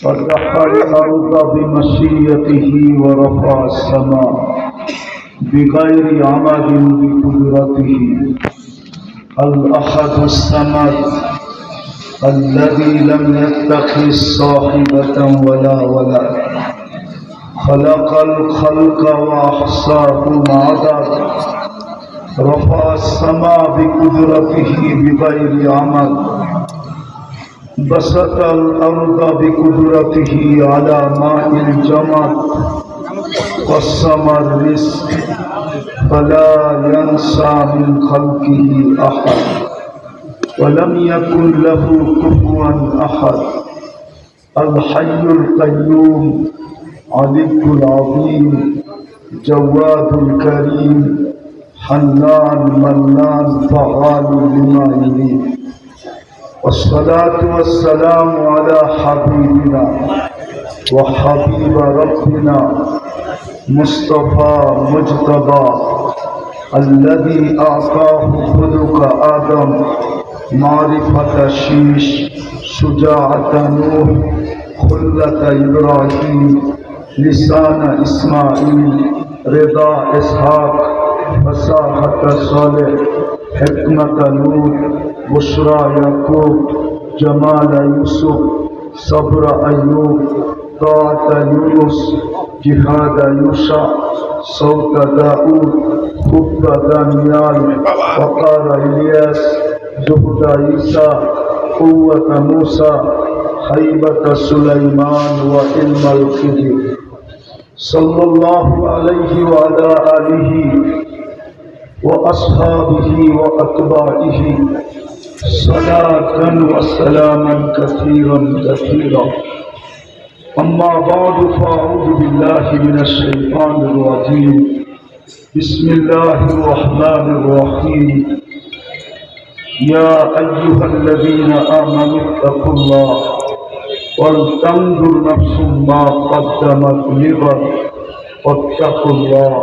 فتح الأرض بمشيته ورفع السماء بغير عمد بقدرته الأحد الصمد الذي لم يتخذ صاحبة ولا ولد خلق الخلق وأحصاهم عدد رفع السماء بقدرته بغير عمد بسط الأرض بقدرته على ماء الجمد قسم الرزق فلا ينسى من خلقه أحد ولم يكن له كفوا أحد الحي القيوم علي العظيم جواد الكريم حنان منان فعال لما يريد والصلاة والسلام على حبيبنا وحبيب ربنا مصطفى مجتبى الذي أعطاه خلق آدم معرفة شيش شجاعة نوح خلة إبراهيم لسان إسماعيل رضا إسحاق فصاحة صالح حكمة نوح بشرى يعقوب جمال يوسف صبر أيوب طاعة يونس جهاد يوشع صوت داود حب دانيال وقار إلياس زهد عيسى قوة موسى هيبة سليمان وعلم الخضر صلى الله عليه وعلى آله وأصحابه وأتباعه صلاة وسلاما كثيرا كثيرا أما بعد فأعوذ بالله من الشيطان الرجيم بسم الله الرحمن الرحيم يا أيها الذين آمنوا اتقوا الله ولتنظر نفس ما قدمت لغد واتقوا الله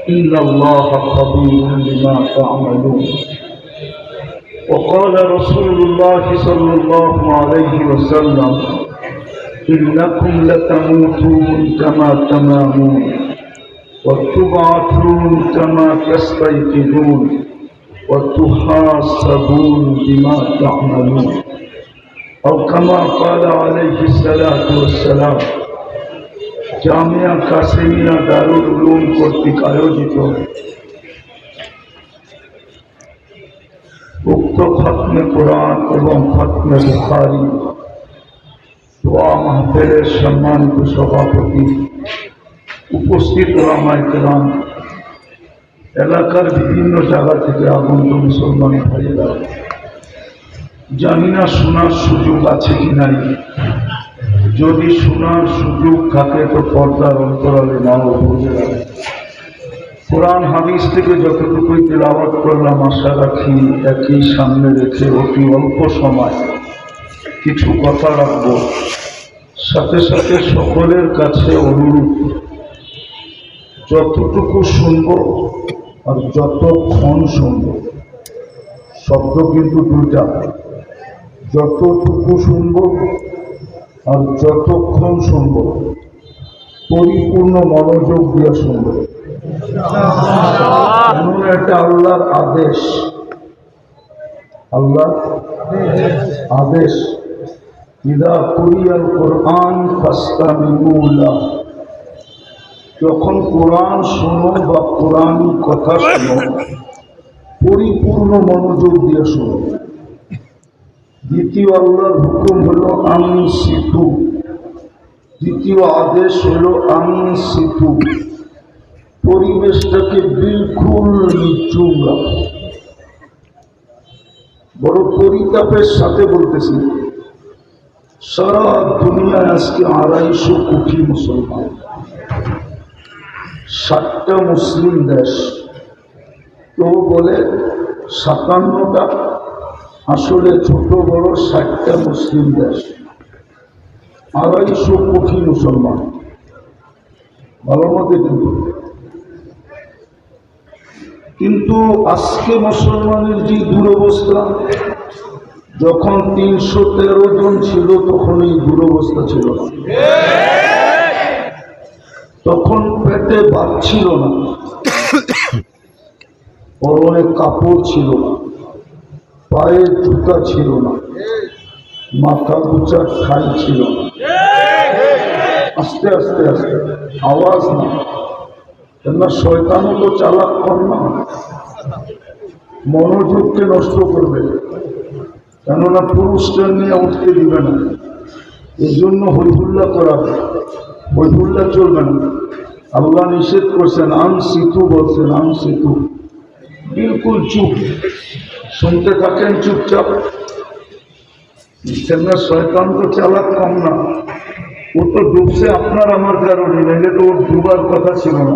إن الله خبير بما تعملون وقال رسول الله صلى الله عليه وسلم إنكم لتموتون كما تنامون وتبعثون كما تستيقظون وتحاسبون بما تعملون أو كما قال عليه الصلاة والسلام জামিয়া কাসেমিয়া দারুল উলুম কর্তৃক আয়োজিত উক্ত খতমে কোরআন এবং খতমে বুখারী দোয়া মাহফিলের সম্মানিত সভাপতি, উপস্থিত ওলামায়ে কেরাম, এলাকার বিভিন্ন জায়গা থেকে আগত মুসলমান ভাইয়েরা, জানি না শোনার সুযোগ আছে কি নাই। যদি শোনার সুযোগ থাকে তো পর্দার অন্তরালে নাও বুঝে যাবে। কোরআন হাদিস থেকে যতটুকুই তেলাওয়াত করলাম আশা রাখি একই সামনে রেখে অতি অল্প সময় কিছু কথা রাখবো। সাথে সাথে সকলের কাছে অনুরোধ, যতটুকু শুনব আর যতক্ষণ শুনব, শব্দ কিন্তু দুইটা, যতটুকু শুনব আর যতক্ষণ শুনব পরিপূর্ণ মনোযোগ দিয়ে শুনব। এমন একটা আল্লাহর আদেশ, আল্লাহ আদেশ, ইদা কুরিয়াল কোরআন ফাসতামিউ লাহু, যখন কোরআন শোনো বা কোরআনী কথা শোনো পরিপূর্ণ মনোযোগ দিয়ে শোনো। দ্বিতীয় আল্লাহর হুকুম হলো আনসিতু, দ্বিতীয় আদেশ হলো আনসিতু, পরিবেশটাকে বিলকুল নিচুম রাখো। বড় পরিতাপের সাথে বলতেছি, সারা দুনিয়ায় আজকে 250 কোটি মুসলমান, 60টা মুসলিম দেশ, কেউ বলে 57টা, আসলে ছোট বড় 60টা মুসলিম দেশ, 250 কোটি মুসলমান। ভালো মতে কিন্তু আজকে মুসলমানের যে দুরবস্থা, যখন 313 জন ছিল তখন এই দুরবস্থা ছিল না, তখন পেটে ভাত ছিল না, পরনে কাপড় ছিল না, পায়ে জুতা ছিল না, মাথা গুচার ঠাই ছিল না। আস্তে আস্তে আস্তে আওয়াজ না, কেননা শয়তানও তো চালাক কম না, মনোযোগকে নষ্ট করবে, কেননা পুরুষদের নিয়ে উঠতে দিবে না, এই জন্য হইহুল্লা করাবে। হইহুল্লা চলবে না, আল্লাহ নিষেধ করছেন। আনসিতু বলছেন, আনসিতু, বিলকুল চুপ, শুনতে থাকেন চুপচাপ। কেননা শয়তান তো চালাক কম না, ও তো ডুবছে আপনার আমার কারণে, নাহলে তো ওর ডুবার কথা ছিল না।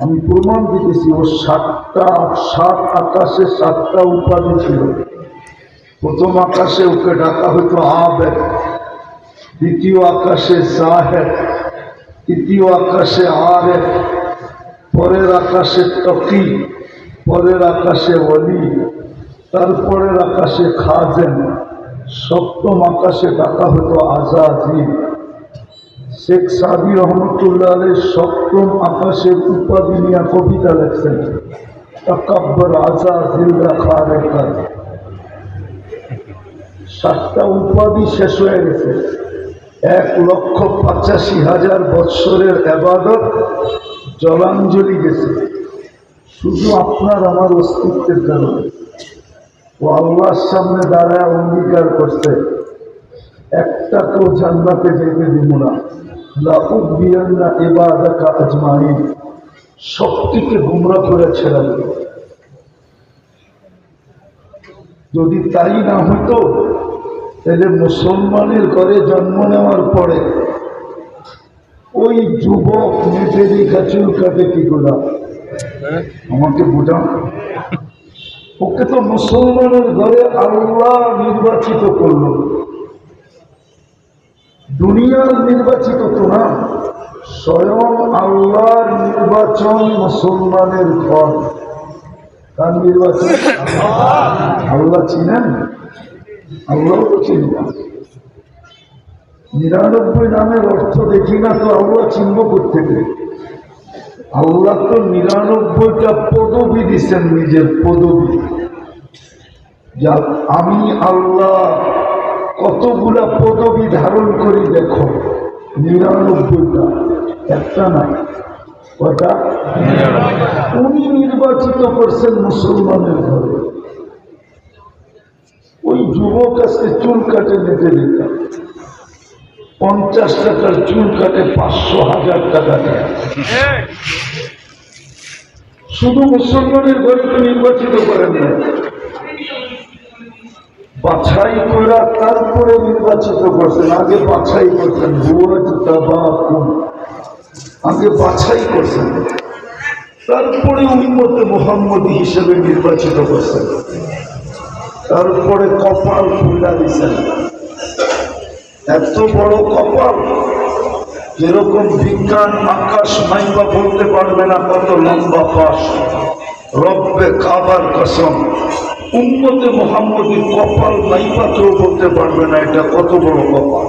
আমি প্রমাণ দিতেছি, ওর সাত আকাশে 7টা উপাধি ছিল। প্রথম আকাশে ওকে ডাকা হইতো আবেদ, দ্বিতীয় আকাশে জাহেদ, তৃতীয় আকাশে আরেফ, পরের আকাশে তকি, পরের আকাশে ওলি, তারপরের আকাশে খাজেন, সপ্তম আকাশে ডাকা হতো আজাজিল। শেখ সাদি রহমতুল্লাহ আলাইহি সপ্তম আকাশের উপাধি নিয়ে কবিতা লেখছেন, তাকাব্বর আজাজিল রাখা রেখা। 7টা উপাধি শেষ হয়ে গেছে, 1,85,000 বৎসরের ইবাদত জলাঞ্জলি গেছে, শুধু আপনার আমার অস্তিত্বের কারণে। ও আল্লাহর সামনে দাঁড়ায় অঙ্গীকার করছে, একটাকেও জান্নাতে যেতে দিব না, লা উগবিয়ান্না ইবাদাকা আজমাইন, সবটিকে গুমরাহ করে ছেড়ে দেব। যদি তাই না হতো, তাহলে মুসলমানের ঘরে জন্ম নেওয়ার পরে ওই যুবক মেয়েদেরই চুল কাটে কি গোলা, আমাকে বুঝান। ওকে তো মুসলমানের ঘরে আল্লাহ নির্বাচিত করল, দুনিয়ার নির্বাচিত তো না, স্বয়ং আল্লাহর নির্বাচন মুসলমানের ঘর। তার নির্বাচন আল্লাহ চিনেন, আল্লাহ তো চিনবেন। 99 নামের অর্থ দেখি না তো আল্লাহ চিনব কোত্থেকে? আল্লাহ তো 99টা পদবি দিচ্ছেন, নিজের পদবি। যা আমি আল্লাহ কতগুলা পদবি ধারণ করি দেখো, 99টা, একটা নাই। কয়টা? উনি নির্বাচিত করছেন মুসলমানের ঘরে। ওই যুবক আজকে চুল কাটে নিতে দিতাম, 50 টাকার চুল কাটে 500,000 টাকা দেয়। শুধু মুসলমানের ঘরে তো নির্বাচিত করেন না, বাছাই করা তারপরে নির্বাচিত করছেন। আগে বাছাই করছেন, আগে বাছাই করছেন, তারপরে উম্মতে মুহাম্মদী হিসেবে নির্বাচিত করছেন, তারপরে কপাল খুলে দিচ্ছেন। এত বড় কপাল, যেরকম বিজ্ঞান আকাশ মাইবা বলতে পারবে না কত লম্বা পাশ, রব্বে কাবার কসম, উম্মতে মুহাম্মদীর কপাল মাইবা কেউ বলতে পারবে না এটা কত বড় কপাল।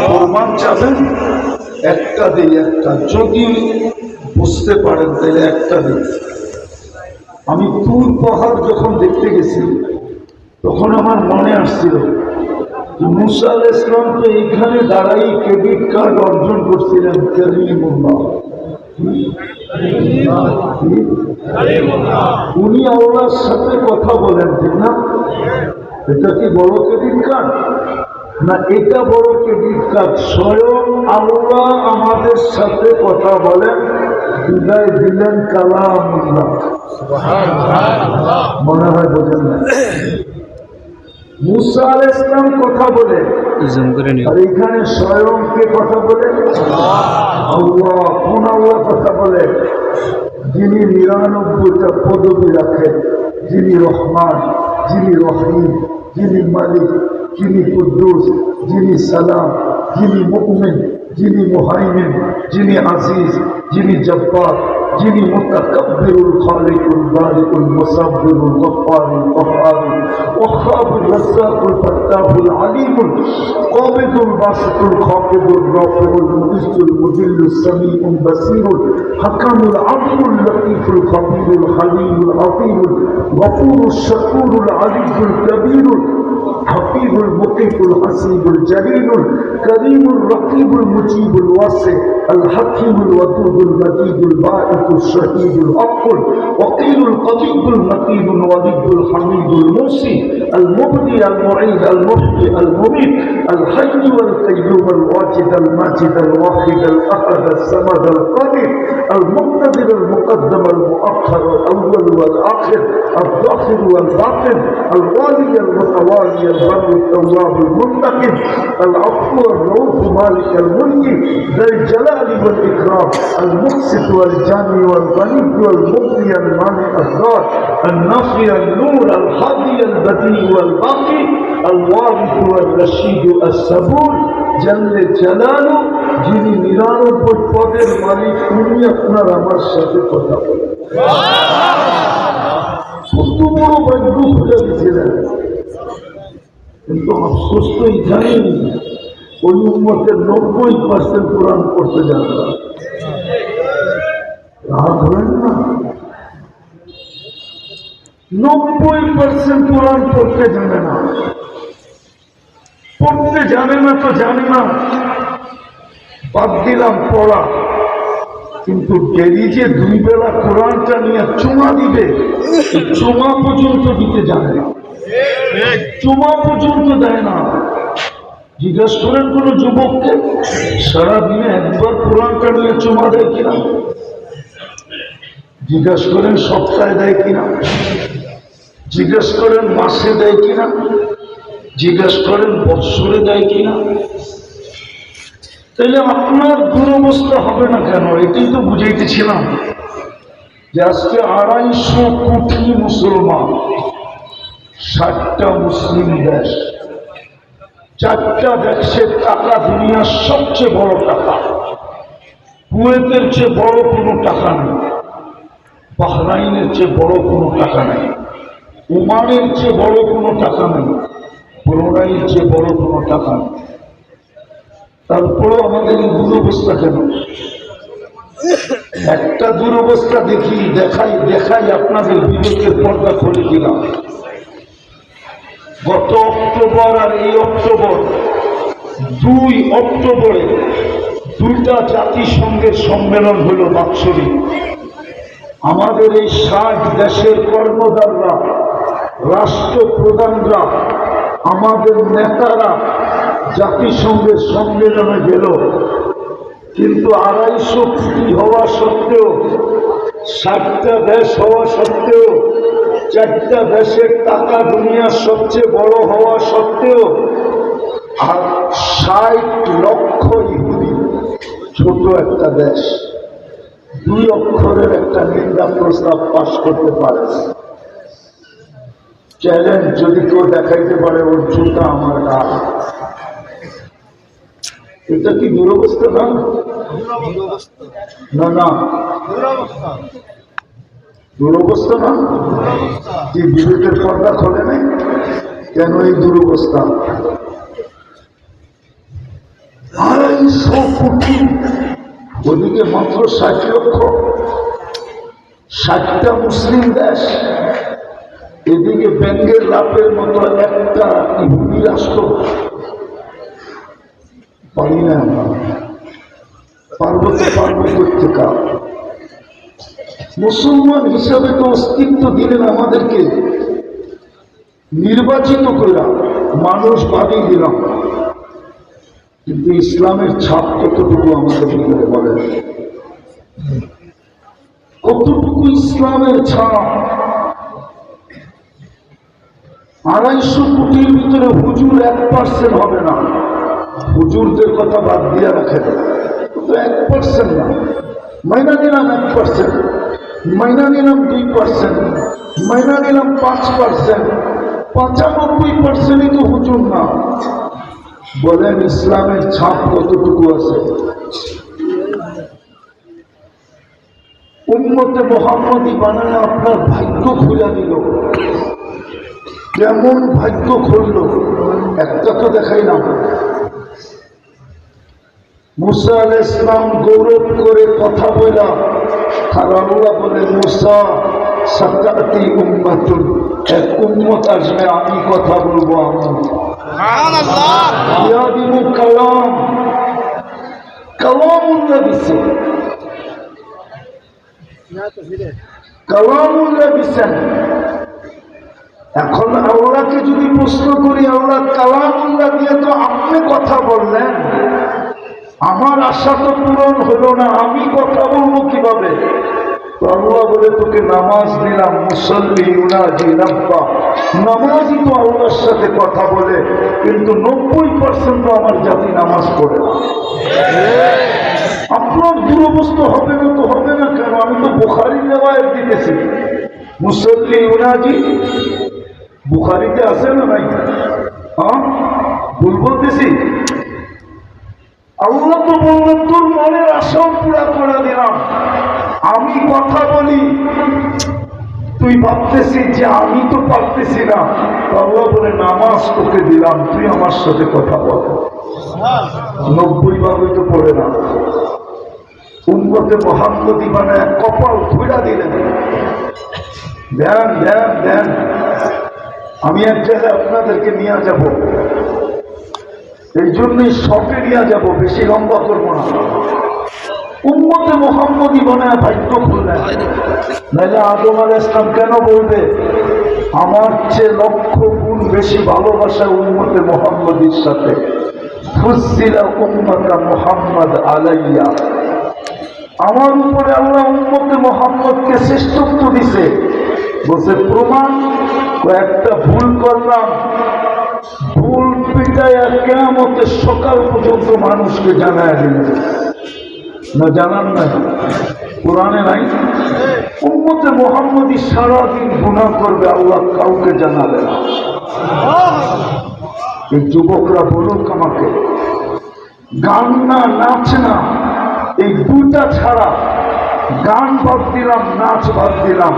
প্রমাণ চাবেন? একটা দিই, একটা, যদি বুঝতে পারেন তাহলে একটা দিই। আমি তুর পাহাড় যখন দেখতে গেছি, তখন আমার মনে আসছিল মুসা আলাইহিস সালাম তো এখানে দাঁড়াই ক্রেডিট কার্ড অর্জন করছিলেন, কালিমুল্লাহ। উনি আল্লাহর সাথে কথা বলেন, ঠিক না? এটা কি বড় ক্রেডিট কার্ড না? এটা বড় ক্রেডিট কার্ড। স্বয়ং আল্লাহ আমাদের সাথে কথা বলেন, বিদায় দিলেন কালামুল্লাহ। মনে হয় বোঝেন না? মুসা আলাইহিস সালাম কথা বলে, আর এখানে স্বয়ং কে কথা বলে? আল্লাহ। কোন আল্লাহ কথা বলে? যিনি 99টা পদবি রাখেন, যিনি রহমান, যিনি রহিম, যিনি মালিক, যিনি কুদ্দুস, যিনি সালাম, যিনি মুমিন, যিনি মুহাইমিন, যিনি আজিজ, যিনি জব্বার, যিনি মুতাকাব্বিরুল খালিকুল বারিকুল মুসাব্বিরুল গফফারুল কহ্হারুল ওয়াহ্হাবুর রাজ্জাকুল ফাত্তাহুল আলিমুল কাবিদুল বাসিতুল খাফিদুর রাফিউল মুইজ্জুল মুজিল্লুস সামিউল বাসীরুল হাকামুল আদলুল লতীফুল খবীরুল হালিমুল আযীমুল গফুরুশ শাকুরুল আলিয়ুল কবীরুল حفيظ المقيت الحسيب الجليل الكريم الرقيب المجيب الواسع الحكيم الودود المجيد الباعث الشهيد الأقل وقيل القبيب المتين الولي الحميد الموصي المبدي المعيد المحيي المميت الحي والقيوم الواجد الماجد الواحد الأحد الصمد القادر المقتدر المقدم المؤخر الأول والآخر الظاهر والباطن الوالي المتوالي البر التواب المنتقم العفو الرؤوف مالك الملك ذا الجلال والإكرام المقسط والجاني والغني والمغني المانع الضار النافي النور الهادي البديع والباقي الوارث والرشيد الصبور جل جلاله যিনি 99 পদের মালিক উনি আপনার আমার সাথে কথা বলেন কত বড় ভাগ্য খুঁজে দিয়েছিলেন কিন্তু আফসোস তো এখানেই ওই উম্মতের 90% কোরআন পড়তে জানে না রাগ হলেন না 90% কোরআন পড়তে জানে না তো জানে না বাদ দিলাম পড়া কিন্তু ডেলি যে 2 বেলা কোরআনটা নিয়ে চুমা দিবে চুমা পর্যন্ত দিতে জানে না চুমা পর্যন্ত দেয় না জিজ্ঞাসা করেন কোন যুবককে সারাদিনে একবার কোরআনটা নিয়ে চুমা দেয় কিনা জিজ্ঞাসা করেন সপ্তাহে দেয় কিনা জিজ্ঞাসা করেন মাসে দেয় কিনা জিজ্ঞাসা করেন বৎসরে দেয় কিনা তাহলে আপনার দুরবস্থা হবে না কেন এটাই তো বুঝাইতেছিলাম যে আজকে 250 কোটি মুসলমান 60টা মুসলিম দেশ 4টা দেশের টাকা দুনিয়ার সবচেয়ে বড় টাকা কুয়েতের চেয়ে বড় কোনো টাকা নেই বাহরাইনের চেয়ে বড় কোনো টাকা নেই ওমানের চেয়ে বড় কোনো টাকা নেই ব্রুনাইয়ের চেয়ে বড় কোনো টাকা নেই তারপরেও আমাদের এই দুরবস্থা কেন একটা দুরবস্থা দেখাই আপনাদের বিবেকের পর্দা খুলে দিলাম গত অক্টোবর আর এই অক্টোবর 2 অক্টোবরে 2টা জাতিসংঘের সম্মেলন হলো বাৎসরিক আমাদের এই 60 দেশের কর্মদাররা রাষ্ট্রপ্রধানরা আমাদের নেতারা জাতিসংঘের সম্মেলনে গেল কিন্তু 250 কোটি হওয়া সত্ত্বেও 60টা দেশ হওয়া সত্ত্বেও 4টা দেশের টাকা দুনিয়ার সবচেয়ে বড় হওয়া সত্ত্বেও আর 60 লক্ষ ইহুদি ছোট একটা দেশ 2 অক্ষরের একটা নিন্দা প্রস্তাব পাশ করতে পারে চ্যালেঞ্জ যদি কেউ দেখাইতে পারে ওর জুতা আমার গায়ে এটা কি দুরবস্থা না না দুরবস্থা না যে বিবেকের পর্দা খোলে নাই কেন এই দুরবস্থা 250 কোটি ওদিকে মাত্র 60 লক্ষ 60টা মুসলিম দেশ এদিকে ব্যাংকের লাভের মতো একটা ইহুদি রাষ্ট্র পারি না পার্বত্য করতে মুসলমান হিসাবে তো অস্তিত্ব দিলেন আমাদেরকে নির্বাচিত করে মানুষ বাদিয়ে দিলাম কিন্তু ইসলামের ছাপ কতটুকু আমাদের ভিতরে বলেন কতটুকু ইসলামের ছাপ 250 কোটির ভিতরে হুজুর 1% হবে না হুজুরদের কথা বাদ দিয়ে রাখেন তো 1% না মাইনা নিলাম 1% মাইনা নিলাম 2% মাইনা নিলাম 5% 95%ই তো হুজুর না বলেন ইসলামের ছাপ কতটুকু আছে উম্মতে মুহাম্মদী বানায় আপনার ভাগ্য খুলে দিল। কেমন ভাগ্য খুলল একটা তো দেখাইলাম। মুসা আলাইহিস সালাম গৌরব করে কথা বলা, আর আল্লাহ বলে মুসা সাতাতি উম্মাতুন, এক উম্মত আসবে আমি কথা বলবো। আমি ইয়াদিমু কালাম, কালামুল্লাহ দিছে, কালামুল্লাহ দিছেন। এখন আল্লাহকে যদি প্রশ্ন করি, আল্লাহ কালামুল্লাহ দিয়ে তো আপনি কথা বললেন, আমার আশা তো পূরণ হলো না, আমি কথা বলবো কিভাবে? তো আল্লাহ বলে তোকে নামাজ দিলাম, মুসল্লি ইউনাজি রাব্বা, নামাজই তো আল্লাহর সাথে কথা বলে, কিন্তু 90% আমার জাতি নামাজ পড়ে না। আপনার দুরবস্থা হবে না তো হবে না কেন? আমি তো বুখারী রিওয়ায়াত দিতেছি, মুসল্লি ইউনাজি বুখারীতে আছে না নাই? হ্যাঁ, ভুল বলতেছি? আল্লাহ তো বললেন তোর মনের আশাও পুরা করে দিলাম, আমি কথা বলি, তুই ভাবতেছিস যে আমি তো পারতেছি না, আল্লাহ বলে নামাজ তোকে দিলাম, তুই আমার সাথে কথা বল। 90 তো পড়ে না। উম্মতে মুহাম্মদী বানায় কপাল ধুইরা দিলেন। দেন দেন দেন, আমি এক জায়গায় আপনাদেরকে নিয়ে যাব, এই জন্যই শপে নিয়ে যাব, বেশি লম্বা করবো না। উম্মতে মুহাম্মদী বানায় ভাগ্য খুললেন, নাহলে আদম আলাইহিস সালাম কেন বলবে আমার চেয়ে 1,00,000 গুণ বেশি ভালোবাসা উম্মতে মুহাম্মদীর সাথে? ফুজ্জিলা উম্মাতা মুহাম্মদ আলাইয়া, আমার উপরে আল্লাহ উম্মতে মুহাম্মদকে শ্রেষ্ঠত্ব দিছে। বলছে প্রমাণ, একটা ভুল করলাম, ভুল পিটাইয়া কিয়ামতের সকাল পর্যন্ত মানুষকে জানায় দিলেন। না জানান নাই? কোরআনে নাই? উম্মতে মুহাম্মদী সারাদিন গুনাহ করবে, আল্লাহ কাউকে জানাবে না। এই যুবকরা বলুক আমাকে, গান না নাচ না, এই দুটা ছাড়া, গান বাদ দিলাম নাচ বাদ দিলাম,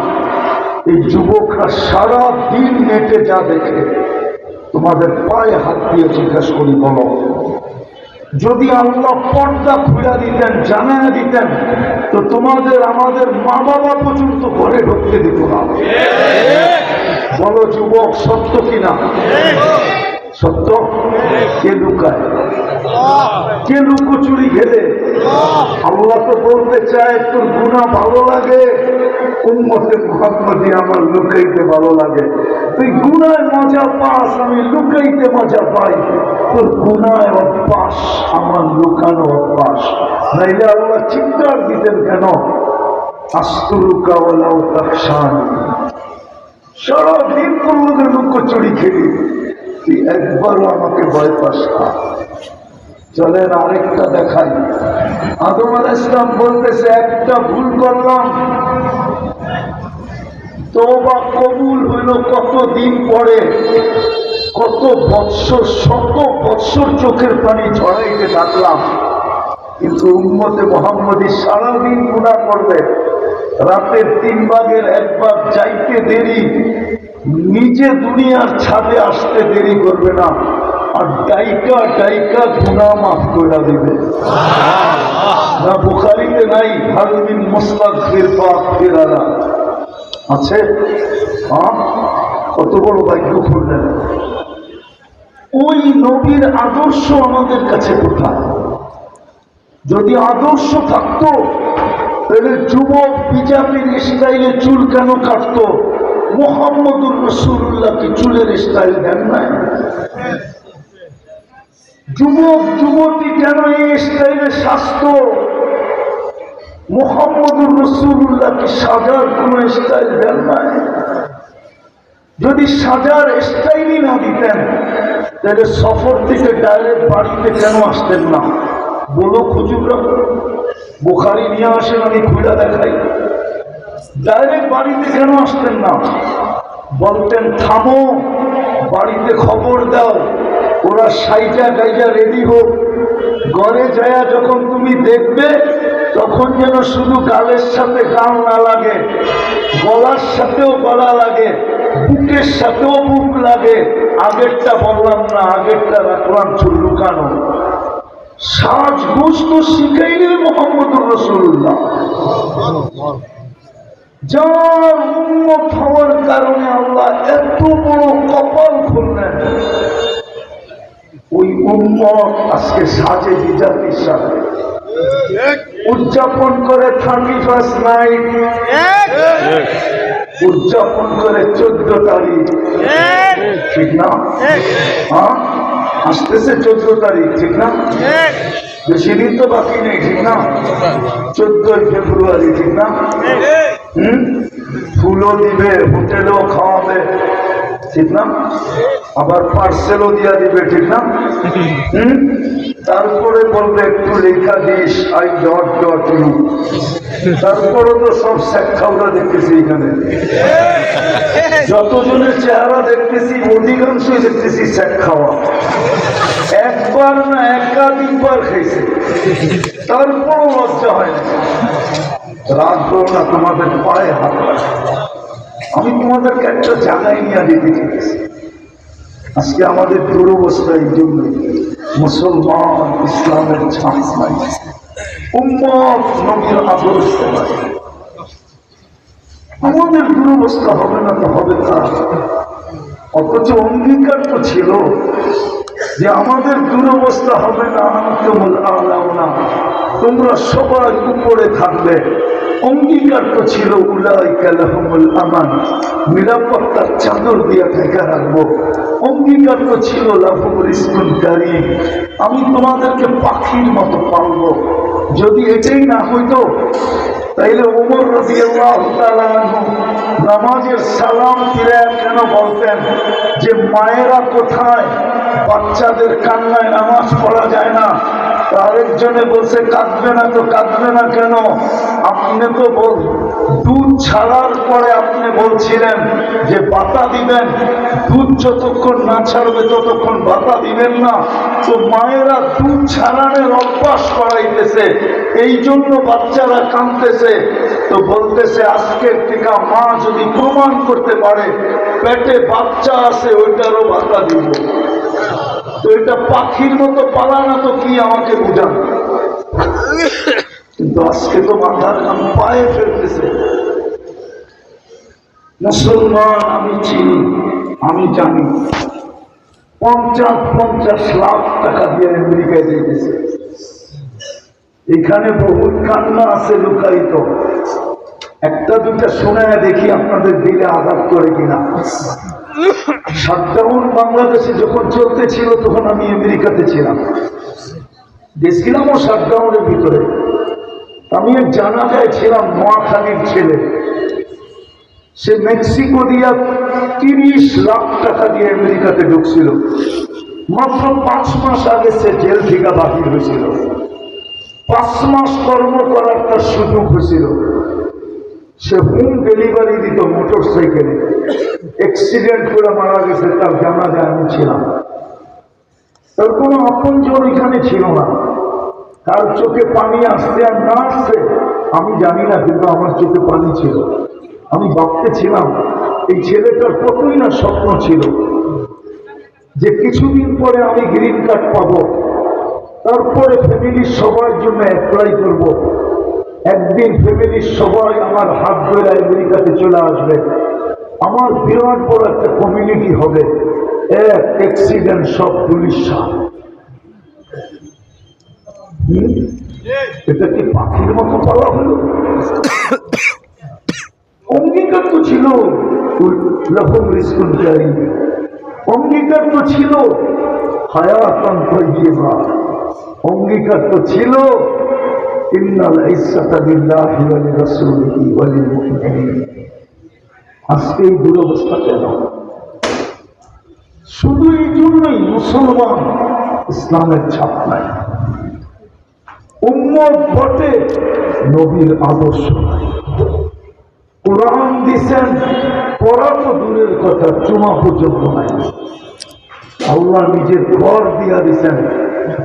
এই যুবকরা সারা দিন নেটে যা দেখে, তোমাদের পায়ে হাত দিয়ে জিজ্ঞাসা করি, বলো যদি আল্লাহ পর্দা খুলে দিতেন, জানায় দিতেন, তো তোমাদের আমাদের মা বাবা পর্যন্ত ঘরে ঢুকতে দিত না। বলো যুবক, সত্য কিনা? সত্য? কে লুকায়? কে লুকোচুরি খেলে? আল্লাহ তো বলতে চায় তোর গুনাহ ভালো লাগে, উম্মতে মুহাম্মদী আমার লুকাইতে ভালো লাগে। তুই গুনায় মজা পাস, আমি লুকাইতে মজা পাই। তোর গুনায় অভ্যাস, আমার লুকানো অভ্যাস। নাইলে আল্লাহ চিৎকার দিতেন কেন, আস্তুরুকা ওয়ালাউ তাখশানি, সারাদিন তোর লোকের লুকোচুরি খেলি, তুই একবারও আমাকে ভয় পাস না। চলেন আরেকটা দেখাই। আদম আলাইহিস সালাম বলতেছে একটা ভুল করলাম, তওবা কবুল হইল কতদিন পরে, কত বৎসর, শত বৎসর চোখের পানি ঝরাইতে থাকলাম, কিন্তু উম্মতে মুহাম্মদী সারাদিন গুনাহ করবে, রাতের 3 ভাগের 1 ভাগ যাইতে দেরি, নিজে দুনিয়ার ছাদে আসতে দেরি করবে না, আর ডাইকা ডাইকা গুনাহ মাফ করে দিবে। না বুখারীতে নাই? হাল মিন মুস্তাগফির ফাগফির আলা আছে? কত বড় ভাগ্য খুললেন। ওই নবীর আদর্শ আমাদের কাছে কোথায়? যদি আদর্শ থাকতো তাহলে যুবক বিজাতির স্টাইলে চুল কেন কাটতো? মুহাম্মদুর রাসূলুল্লাহ কি চুলের স্টাইল দেন নাই? যুবক যুবতী কেন এই স্টাইলে সাজতো? মুহাম্মদুর রাসূলুল্লাহ কি সাজার কোন স্টাইল দেন নাই? যদি সাজার স্টাইলই না দিতেন তাহলে সফর থেকে ডাইরেক্ট বাড়িতে কেন আসতেন না? বলো হুজুররা, বুখারী নিয়ে আসেন, আমি খুলে দেখাই। ডাইরেক্ট বাড়িতে কেন আসতেন না? বলতেন থামো, বাড়িতে খবর দাও, ওরা সাইজা গাইজা রেডি হোক, ঘরে যায়া যখন তুমি দেখবে তখন যেন শুধু গালের সাথে গাল না লাগে, গলার সাথেও গলা লাগে, বুকের সাথেও বুক লাগে। আগেরটা বললাম না, আগেরটা রাখলাম চুল লুকানো। সাজগোজ তো শিখাইলে মোহাম্মদুর রাসূলুল্লাহ। যার উম্মত হওয়ার কারণে আল্লাহ এত বড় কপাল খুললেন, ওই উম্মত আজকে সাজে বিজাতির সাথে উদযাপন করে 31st নাইট, উদযাপন করে 14 তারিখ, ঠিক না? হ্যাঁ, আসতেছে 14 তারিখ, ঠিক না? বেশি দিন তো বাকি নেই, ঠিক না? 14 ফেব্রুয়ারি, ঠিক না? ফুলও দিবে, হোটেলও খাওয়াবে, ঠিক না? আবার পার্সেলও দিয়া দিবে, ঠিক না? তারপরে বলবে একটু লেখা this, I dot dot U. তারপরে তো সব শেখাওরা দেখতেছি এখানে, যতজনের চেহারা দেখতেছি অধিকাংশই দেখতেছি শেখ খাওয়া। একবার না একাধিকবার খাইছে, তারপরও লজ্জা হয় না। রাত করো না, তোমাদের পায়ে হাত রাখো। আমি তোমাদেরকে একটা জায়গায় নিয়ে দিতে চেয়েছি। আজকে আমাদের দুরবস্থা এই জন্য, মুসলমান ইসলামের ছাপ নাই, উম্মত নবীর আদর্শ নাই। আমাদের দুরবস্থা হবে না তো হবে তা, অথচ অঙ্গীকার তো ছিল যে আমাদের দুরবস্থা হবে না, আনতুমুল আ'লাউনা, তোমরা সবার উপরে থাকবে। অঙ্গীকার তো ছিল উলাইকা লাহুমুল আমান, নিরাপত্তার চাদর দিয়ে ঢেকে রাখবো। অঙ্গীকার তো ছিল লাহুম রিজকুন কারীম, আমি তোমাদেরকে পাখির মতো পালবো। যদি এটাই না হইতো তাইলে ওমর রাদিয়াল্লাহু তাআলা আনহু নামাজের সালাম ফিরে কেন বলতেন যে মায়েরা কোথায়, বাচ্চাদের কান্নায় নামাজ পড়া যায় না। আরেকজনে বলছে কাঁদবে না তো কাঁদবে না কেন? আপনি তো দুধ ছাড়ার পরে আপনি বলছিলেন যে বাতা দিবেন, দুধ যতক্ষণ না ছাড়বে ততক্ষণ বাতা দিবেন না। তো মায়েরা দুধ ছাড়ানোর অভ্যাস করাইতেছে, এই জন্য বাচ্চারা কাঁদতেছে। তো বলতেছে আজকের থেকে মা যদি প্রমাণ করতে পারে পেটে বাচ্চা আছে, ওইটারও বাতা দিব। তো এটা পাখির মতো পালানা তো কি আমাকে বুঝান? কিন্তু আজকে তো মাথার কাম পায়ে ফেলতেছে। মুসলমান আমি চিনি, আমি জানি, 50 লাখ টাকা দিয়ে আমেরিকায় দিয়েছে। এখানে বহুত কান্না আছে লুকায়িত, একটা দুটা শোনা দেখি আপনাদের দিলে আঘাত করে কিনা। শাটডাউন বাংলাদেশে যখন চলতেছিল তখন আমি আমেরিকাতে ছিলাম, গেছিলামও শাটডাউনের ভিতরে। আমি এক জানাজায় ছিলাম, নোয়াখালীর ছেলে, সে মেক্সিকো দিয়া 30 লাখ টাকা দিয়ে আমেরিকাতে ঢুকছিল। মাত্র 5 মাস আগে সে জেল থেকে বাহির হয়েছিল, 5 মাস কর্ম করার তার সুযোগ হয়েছিল। সে হোম ডেলিভারি দিত মোটর সাইকেলে, অ্যাক্সিডেন্ট করে মারা গেছে, তার জানাজায় আমি ছিলাম। তার কোনো আপনজন এখানে ছিল না। তার চোখে পানি আসছে আর না আসছে আমি জানি না, কিন্তু আমার চোখে পানি ছিল। আমি ভাবতেছিলাম এই ছেলেটার কতই না স্বপ্ন ছিল যে কিছুদিন পরে আমি গ্রিন কার্ড পাবো, তারপরে ফ্যামিলির সবার জন্য অ্যাপ্লাই করব। একদিন ফ্যামিলির সবাই আমার হাত ধরে আমেরিকাতে চলে আসবে, আমার বিরাট বড় একটা কমিউনিটি হবে। এক অ্যাক্সিডেন্ট সব পুলিশ সাপ। এটা কি পাখির মতো পালা হলো? অঙ্গীকার তো ছিল লাহুম রিজকুন কারীম, অঙ্গীকার তো ছিল হায়াতান তাইয়্যিবা, অঙ্গীকার তো ছিল ইন্নাল ইজ্জাতা লিল্লাহি ওয়া লিরাসূলিহি ওয়া লিল মুমিনিন। আজকে এই দুরবস্থা কেন? শুধু এই জন্যই মুসলমান ইসলামের ছাপ নাই, উম্মত বটে, নবীর আদর্শ নাই। কোরআন দিছেন, পড়া তো দূরের কথা, চুমা পর্যন্ত নাই। আল্লাহ নিজের ঘর দিয়া দিচ্ছেন।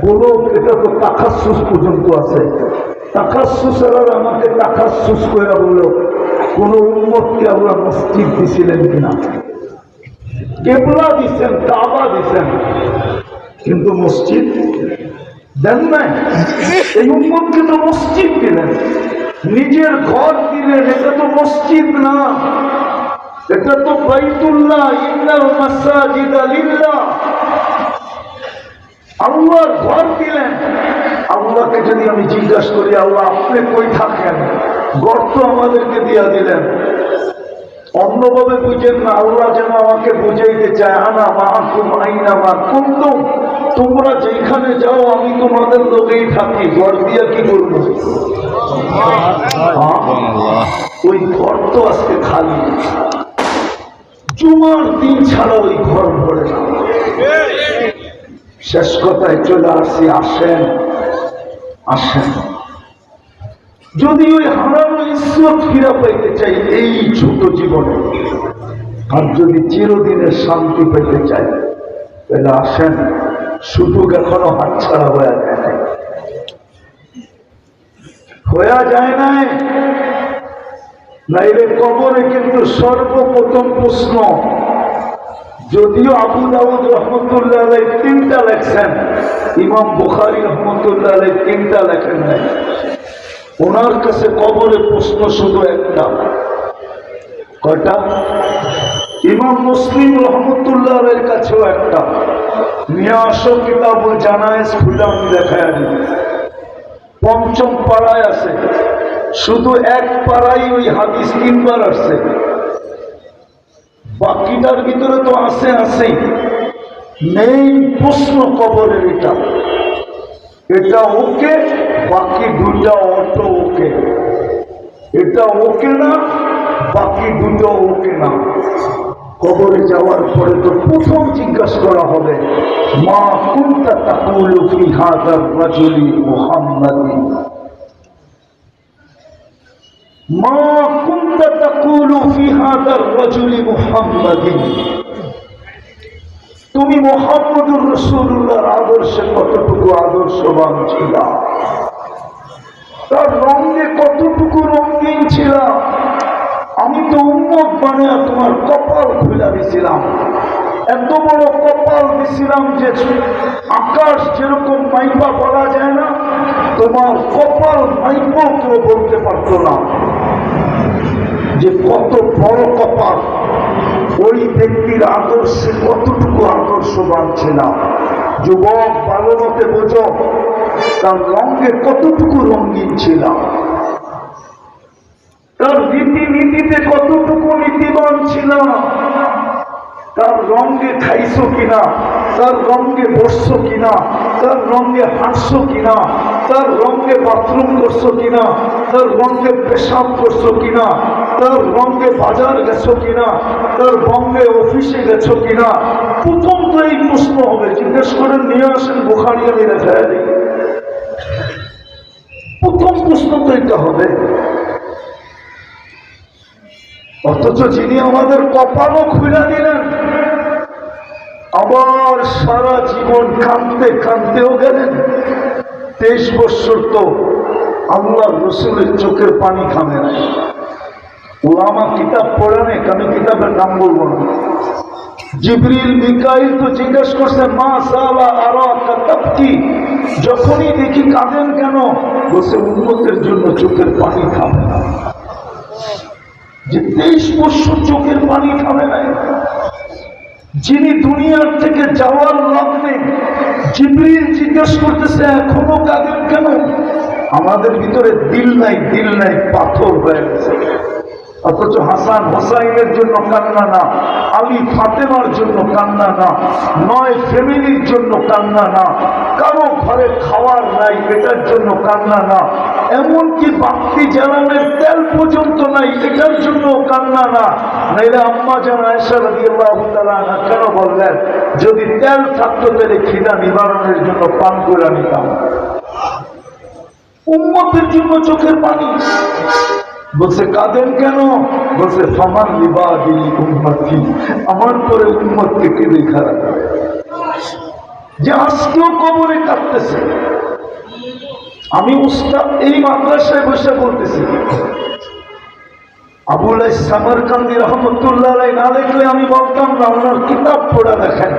বলো এটা তো তাকাসসুস পর্যন্ত আছে। তাকাসসুস আর আমাকে তাকাসসুস করে বলো কোন উম্মতকে আল্লাহ মসজিদ দিছিলেন কিনা? কেবলা দিচ্ছেন, কাবা দিচ্ছেন, কিন্তু মসজিদ দেন নাই। এই উম্মতকে তো মসজিদ দিলেন, নিজের ঘর দিলেন। এটা তো মসজিদ না, এটা তো বাইতুল্লাহ। ইন্নাল মাসাজিদা লিল্লাহ। আল্লাহর ঘর দিলেন। আল্লাহকে যদি আমি জিজ্ঞাসা করি, আল্লাহ আপনি কই থাকেন? ঘর তো আমাদেরকে দিয়া দিলেন। অন্যভাবে বুঝেন না, আল্লাহ যেন আমাকে বুঝাইতে চায়, আনা মাআকুম আইনা মা কুনতুম, তোমরা যেখানে যাও আমি তোমাদের লোকেই থাকি। ঘর দিয়া কি করবো? ওই ঘর তো আজকে খালি। জুমার দিন ছাড়া ওই ঘর ভরে না। শেষ কথায় চলে আসছি, আসেন আসেন। যদি ওই হারানো ইজ্জত ফিরা পাইতে চাই এই ছোট জীবনে, আর যদি চিরদিনের শান্তি পেতে চাই, তাহলে আসেন। সুযোগ এখনো হাতছাড়া হয়ে যায় নাই, হয়ে যায় নাই। নাইলে কবরে কিন্তু সর্বপ্রথম প্রশ্ন, যদিও আবু দাউদ রহমতুল্লাহ আলাইহি 3টা লেখছেন, ইমাম বুখারী রহমতুল্লাহ আলাইহি 3টা লেখেন নাই। ওনার কাছে কবরে প্রশ্ন শুধু একটা। কয়টা? ইমাম মুসলিম রহমতুল্লাহ আলাইহির কাছেও একটা। নিয়ে আসো কিতাবুল জানায়েজ, খুলে আমি দেখায় দিই। 5ম পাড়ায় আছে। শুধু এক পাড়ায় ওই হাদিস 3বার আসছে, বাকিটার ভিতরে তো আছে আছেই। নেই প্রশ্ন কবরের। এটা এটা ওকে, বাকি 2টা অটো ওকে। এটা ওকে না, বাকি 2টো ওকে না। কবরে যাওয়ার পরে তো প্রথম জিজ্ঞাসা করা হবে, মা কুনতা তাকুলু ফি হাযার রাজুলি মুহাম্মাদি, মা কুনতা তাকুলু ফি হাযার রাজুলি মুহাম্মাদি। তুমি মুহাম্মদুর রাসূলুল্লাহর আদর্শে কতটুকু আদর্শবান ছিল, তার রঙে কতটুকু রঙিন ছিল। আমি তো উম্মত বানিয়ে তোমার কপাল খুলে দিছিলাম। এত বড় কপাল দিছিলাম যে আকাশ যেরকম মাইপা বলা যায় না, তোমার কপাল মাইপা কেউ বলতে পারতো না যে কত বড় কপাল। ওই ব্যক্তির আদর্শে কতটুকু আদর্শবান ছিলাম। যুবক ভালো মতে বোঝো, তার রঙে কতটুকু রঙিন ছিলাম, তার রীতিনীতিতে কতটুকু নীতিবান ছিলাম, তার রঙে খাইছো কিনা, তার রঙে বসছো কিনা, তার রঙে হাসছো কিনা, তার রঙে বাথরুম করছো কিনা, তার রঙে পেশাব করছো কিনা, তার রঙে বাজার গেছো কিনা, তার রঙে অফিসে গেছো কিনা। প্রথম তো এই প্রশ্ন হবে। জিজ্ঞেস করেন, নিয়ে আসেন বুখারী, আমি দেখায় দিই। প্রথম প্রশ্ন তো এটা হবে। অথচ যিনি আমাদের কপালও খুলে দিলেন, আবার সারা জীবন কাঁদতে কাঁদতেও গেলেন। 23 বছর তো আল্লাহ রসুলের চোখের পানি থামে না। ওলামা কিতাব পড়ে নেই, আমি কিতাবের নাম বলবো না। জিবরিল মিকাইল তো জিজ্ঞেস করছে, মা সালা আরাকা তাবকি, যখনই দেখি কাঁদেন কেন? বলছে উম্মতের জন্য চোখের পানি থামে না। যে 23 বছর চোখের পানি থামে নাই, যিনি দুনিয়ার থেকে যাওয়ার লগ্নে জিবরিল জিজ্ঞেস করতেছে এখনো কাঁদেন কেন? আমাদের ভিতরে দিল নাই, দিল নাই, পাথর হয়ে গেছে। অথচ হাসান হোসাইনের জন্য কান্না না, আলী ফাতেমার জন্য কান্না না, নয় ফ্যামিলির জন্য কান্না না, কারো ঘরে খাওয়ার নাই এটার জন্য কান্না না, এমনকি বাতি জ্বালানোর তেল পর্যন্ত নাই এটার জন্য কান্না না। নাইলে আম্মা জান আয়েশা রাদিয়াল্লাহু তাআলা আনহা কেন বললেন, যদি তেল থাকতো তাহলে খিদা নিবারণের জন্য পান করে নিতাম। উম্মতের জন্য চোখের পানি। বলছে কাঁদেন কেন? বলছে ফামান লিবাদি উম্মতি, আমার পরে উম্মতকে কে দেখা রাখবে। যে আজকেও কবরে কাঁদতেছে। আমি উস্তাদ এই মাদ্রাসায় বসে বলতেছি, আবুল সামরকান্দি রহমতুল্লাহ না দেখলে আমি বলতাম না, ওনার কিতাব পড়া দেখেন,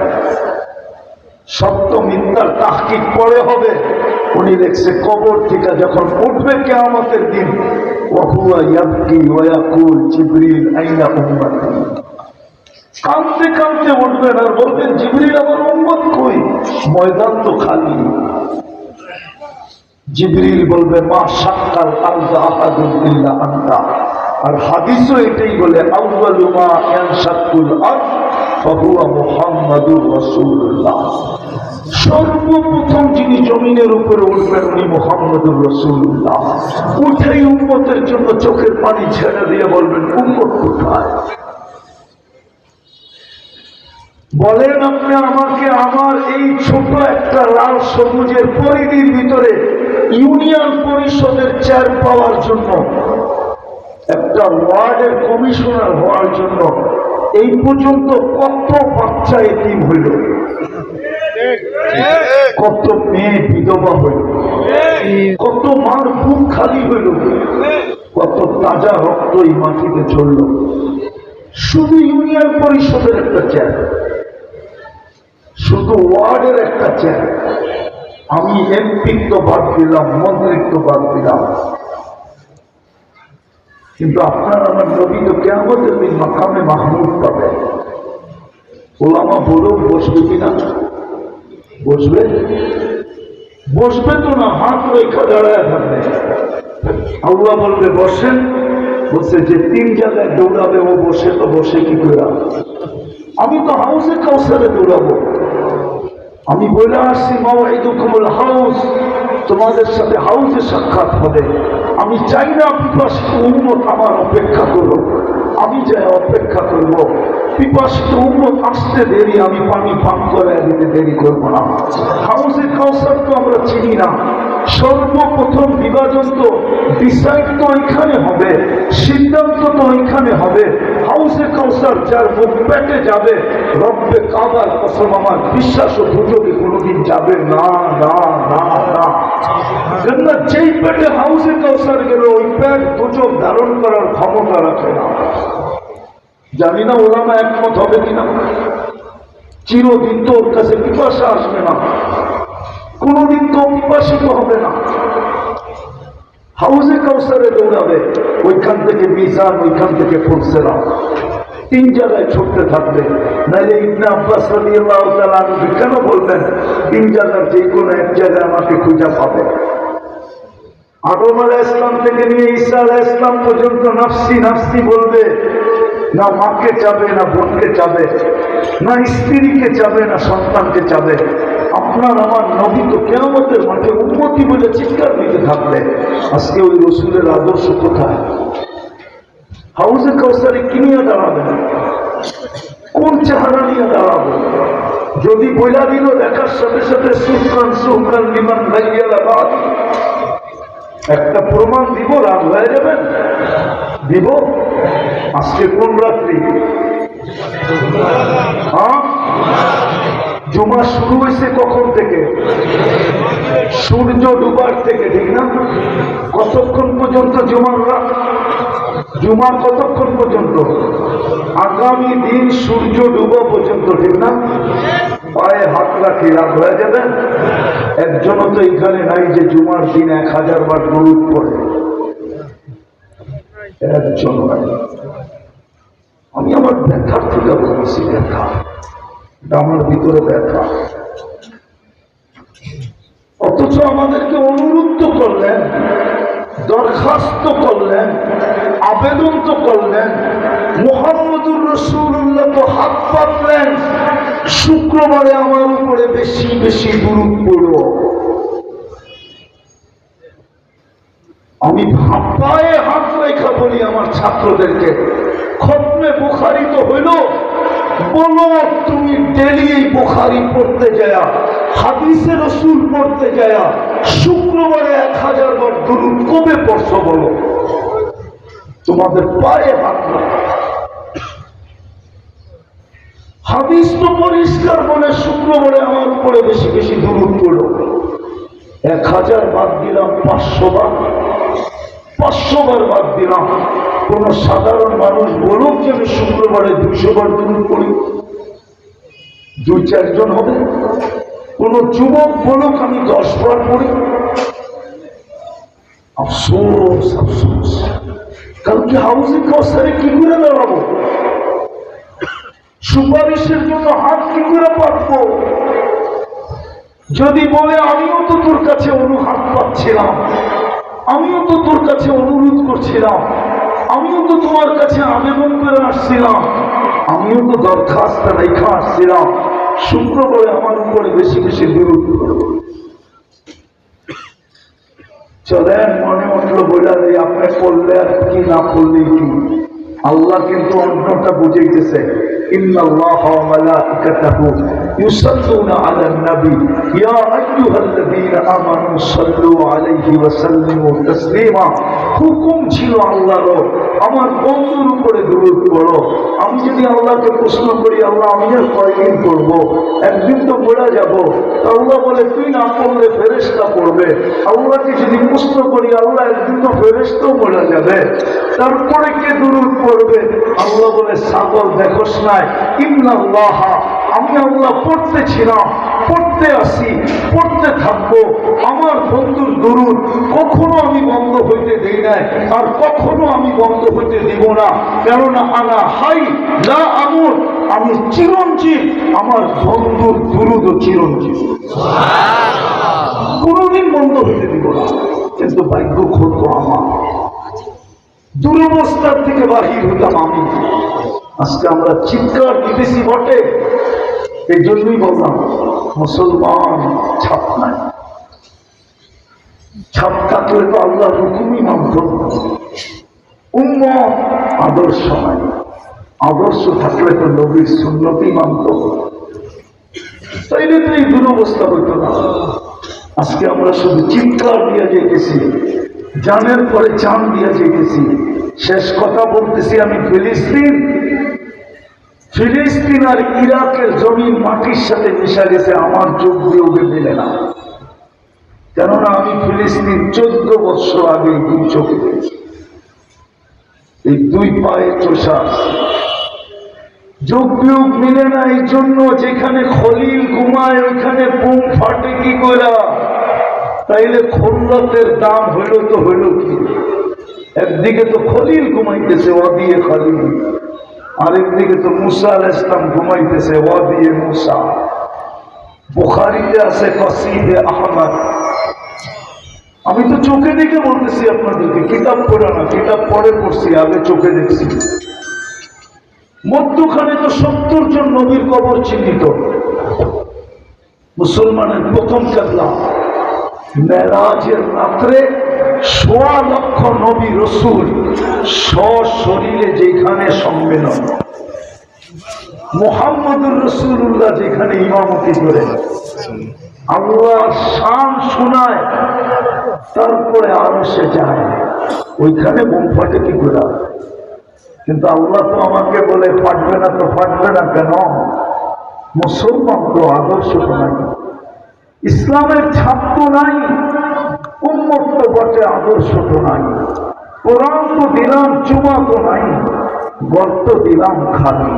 সত্য মিথ্যার তাহকিক পড়ে হবে। উনি দেখছে কবর থেকে যখন উঠবে কিয়ামতের দিন, ওয়াহুয়া ইয়াবকি ওয়া ইয়াকুল জিবরিল আইনা উম্মতি, কাঁদতে কাঁদতে উঠবেন আর বলবেন জিবরিল আমার উম্মত কই, ময়দান তো খালি। জিবরিল বলবে মা শাক্কাল আরদ আহাদুন ইল্লা আনতা। আর হাদিসও এটাই বলে আউয়ালু মা ইয়ানশাক্কুল আরদ ফাহুয়া মুহাম্মাদুর রাসূলুল্লাহ। সর্বপ্রথম যিনি জমিনের উপরে উঠবেন উনি মুহাম্মাদুর রাসূলুল্লাহ। উঠেই উম্মতের জন্য চোখের পানি ছেড়ে দিয়ে বলবেন উম্মত কোথায়? বলেন আপনি আমাকে আমার এই ছোট একটা লাল সবুজের পরিধির ভিতরে ইউনিয়ন পরিষদের চেয়ার পাওয়ার জন্য, একটা ওয়ার্ডের কমিশনার হওয়ার জন্য এই পর্যন্ত কত বাচ্চা এতিম হইল, কত মেয়ে বিধবা হইল, কত মার বুক খালি হইল, কত তাজা রক্ত এই মাটিতে চলল, শুধু ইউনিয়ন পরিষদের একটা চেয়ার, শুধু ওয়ার্ডের একটা চেয়ার। আমি এমপিত্ব বাদ দিলাম, মন্ত্রিত্ব বাদ দিলাম, কিন্তু আপনার আমার নবী তো কিয়ামতের দিন মাকামে মাহমুদ পাবে। ওলামা বলুন বসবে কিনা? বসবে? বসবে তো না, হাত রেখা দাঁড়ায় থাকবে। আল্লাহ বলবে বসেন, বলছে যে 3 জায়গায় দৌড়াবে ও বসে, তো বসে কি করে? আমি তো হাউসে কাউসারে দৌড়াবো। আমি বলে আসছি মাওয়াইদুকুমুল হাউস, তোমাদের সাথে হাউসে সাক্ষাৎ হবে। আমি চাই না পিপাসিত উম্মত আমার অপেক্ষা করো, আমি যাই অপেক্ষা করব। পিপাসিত উম্মত আসতে দেরি, আমি পানি পান করে দিতে দেরি করবো না। হাউসে কাউসার তো আমরা চিনি না। সর্বপ্রথম বিভাজন তো ডিসাইড তো ওইখানে হবে, সিদ্ধান্ত তো ওইখানে হবে। হাউসে কাউসার যার মুখ পেটে যাবে, রব্বে কাবার কসম আমার বিশ্বাস ও দুজনে কোনোদিন যাবে না, না, না, না। কেননা যেই পেটে হাউসে কাউসার গেল, ওই পেট দুচোখ ধারণ করার ক্ষমতা রাখে না। জানি না ওলামা একমত হবে কিনা। চিরদিন তো ওর কাছে পিপাসা আসবে না, কোনদিন তো পিপাসিত হবে না। হাউসে কাউসারে দৌড়াবে, ওইখান থেকে মিজান, ওইখান থেকে ফুলসেরা, 3 জায়গায় ছুটতে থাকবে। নাইলে ইবনে আব্বাস রাদিয়াল্লাহু তাআলা আনহু কেন বলবেন 3 জায়গার যে কোনো এক জায়গায় আমাকে খুঁজে পাবে? আদম আলাইহিস সালাম থেকে নিয়ে ঈসা আলাইহিস সালাম পর্যন্ত নাফসি নাফসি বলবে, না মাকে চাবে, না বোনকে চাবে, না স্ত্রীকে চাবে, না সন্তানকে চাবে। আপনার আমার নবী তো কিয়ামতের মাঠে উম্মতি বলে চিৎকার দিতে থাকবে। আজকে ওই রসুলের আদর্শ কোথায়? হাউসে কাউসারে কি নিয়ে দাঁড়াবেন? কোন চেহারা নিয়ে দাঁড়াবো? যদি বইলা দিল দেখার সাথে সাথে সুফরান সুফরান লিমান গাইয়ালা বাদ, একটা প্রমাণ দিব, রাগ হয়ে যাবেন? দিব? আজকে কোন রাত্রি? জুমা শুরু হয়েছে কখন থেকে? সূর্য ডুবার থেকে, ঠিক না? কতক্ষণ পর্যন্ত জুমার রাত? জুমা কতক্ষণ পর্যন্ত? আগামী দিন সূর্য ডুবা পর্যন্ত, ঠিক না? পায়ে হাত রাখি, রাগ হয়ে যাবেন? একজনও তো এখানে নাই যে জুমার দিন 1000 বার দরুদ পড়ে, একজন নাই। আমি আমার ব্যথার থেকে বলছি, ব্যথা, আমার ভিতরে ব্যথা। অথচ আমাদেরকে অনুরোধ করলেন, দরখাস্ত করলেন, আবেদন তো করলেন, মুহাম্মদুর রাসূলুল্লাহ তো হাত পাতলেন, শুক্রবারে আমার উপরে বেশি বেশি দরুদ পড়ো। আমি পায়ে হাত রেখা বলি আমার ছাত্রদেরকে, খতমে বুখারী তো হইল, বলো তুমি ডেলি এই বুখারী পড়তে যায়া, হাদিসে রাসূল পড়তে যায়া শুক্রবারে 1000 বার দরুদ কবে পড়ছো বলো? তোমাদের পায়ে হাত রাখা। হাদিস তো পরিষ্কার বলে শুক্রবারে আমার উপরে বেশি বেশি দুরূদ পড়ো। 1000 বাদ দিলাম, 500 বার, 500 বার বাদ দিলাম। কোন সাধারণ মানুষ বলুক যে আমি শুক্রবারে 200 বার দুরূদ পড়ি, 2-4 জন হবে। কোন যুবক বলুক আমি 10 বার পড়ি। আফসোস আফসোস, কালকে হাউজে কাউসারে কি করে দাঁড়াবো? সুপারিশের জন্য হাত কি করে পাতবো? যদি বলে আমিও তো তোর কাছে হাত পাচ্ছিলাম, আমিও তো তোর কাছে অনুরোধ করছিলাম, আমিও তো তোমার কাছে আবেদন করে আসছিলাম, আমিও তো দরখাস্ত রেখা আসছিলাম, শুক্রবারে আমার উপরে বেশি বেশি দুরূদ করবো। চলেন মনে উঠলো বলে আপনি করলে আর কি, না করলে কি। আল্লাহ কিন্তু অন্যটা বুঝাইতেছে, ইন্নাল্লাহা ওয়া মালাইকাতাহু ইউসাল্লুনা আলান নবী ইয়া আইয়ুহাল্লাযীনা আমানু সাল্লু আলাইহি ওয়া সাল্লিমু তাসলিমা। হুকুম ছিল আল্লাহর, আমার বন্ধুর উপরে দুরূদ পড়ো। আমি যদি আল্লাহকে প্রশ্ন করি, আল্লাহ আমি আর কয়দিন করবো, একদিন তো মরে যাব। আল্লাহ বলে তুই না পড়লে ফেরেশতা পড়বে। আল্লাহকে যদি প্রশ্ন করি, আল্লাহ একদিন তো ফেরেশতাও মরে যাবে, তারপরে কে দুরূদ পড়বে? আল্লাহ বলে ছাগল দেখোস নাই, ইন্নাল্লাহা, আমি আল্লাহ পড়তেছিলাম, পড়তে আসি, পড়তে থাকবো। আমার বন্ধুর দুরূদ কখনো আমি বন্ধ হইতে দেই নাই, আর কখনো আমি বন্ধ হইতে দিব না। কেননা আনা হাই লা আমুত, আমি চিরঞ্জীব, আমার বন্ধুর দুরূদ ও চিরঞ্জীব, কোনদিন বন্ধ হইতে দিব না। কিন্তু ভাগ্য ক্ষত আমার, দুরবস্থার থেকে বাহির হইলাম আমি। আজকে আমরা চিৎকার দিতেছি বটে, এই জন্যই বললাম মুসলমান ছাপ নাই। ছাপ থাকলে তো আল্লাহর হুকুমই মানত, উম্মত আদর্শ নাই, আদর্শ থাকলে তো নবীর সুন্নতই মানত, তাইলে তো এই দুরবস্থা হইতো না। আজকে আমরা শুধু চিৎকার দিয়ে যেতেছি, জানের পরে চান দিয়ে যেতেছি। শেষ কথা বলতেছি আমি, ফিলিস্তিন আর ইরাকের জমিন মাটির সাথে মিশা গেছে, আমার চোখ দিয়ে উঠে মেলে না। কেননা আমি ফিলিস্তিন 14 বছর আগে দুই চোখে দেখেছি, এই দুই পায়ে চোষা। যোগ বিয়োগ মিলে না, এই জন্য যেখানে খলিল ঘুমায় ওইখানে বুম ফাটে কি করে? তাইলে খোল্লতের দাম হইল তো হইল কি? একদিকে তো খলিল ঘুমাইতেছে ও দিয়ে খলিল, আরেকদিকে তো মুসা আলাইহিস সালাম ঘুমাইতেছে ও দিয়ে মুসা। বুখারীতে আছে কাসিদে আহমদ। আমি তো চোখে দেখে বলতেছি আপনাদেরকে, কিতাব পড়া না, কিতাব পরে পড়ছি, আগে চোখে দেখছি। মধ্যখানে তো 70 জন নবীর কবর চিহ্নিত। মুসলমানের প্রথম কেবলা, মেরাজের রাত্রে 1.25 লক্ষ নবী রসুল সশরীরে যেখানে সম্মেলন, মুহাম্মদুর রাসূলুল্লাহ যেখানে ইমামতি করে আল্লাহ শান শোনায়, তারপরে আরো সে যায়, ওইখানে বোম ফাটে কি করে? কিন্তু আল্লাহ তো আমাকে বলে ফাটবে না, তো ফাটবে না কেন? মুসলমান তো আদর্শ তো নাই, ইসলামের ছাপ তো নাই, উম্মত তো বটে, আদর্শ তো নাই। কোরআন তো দিলাম, চুমা তো নাই, গর্ত দিলাম খালি।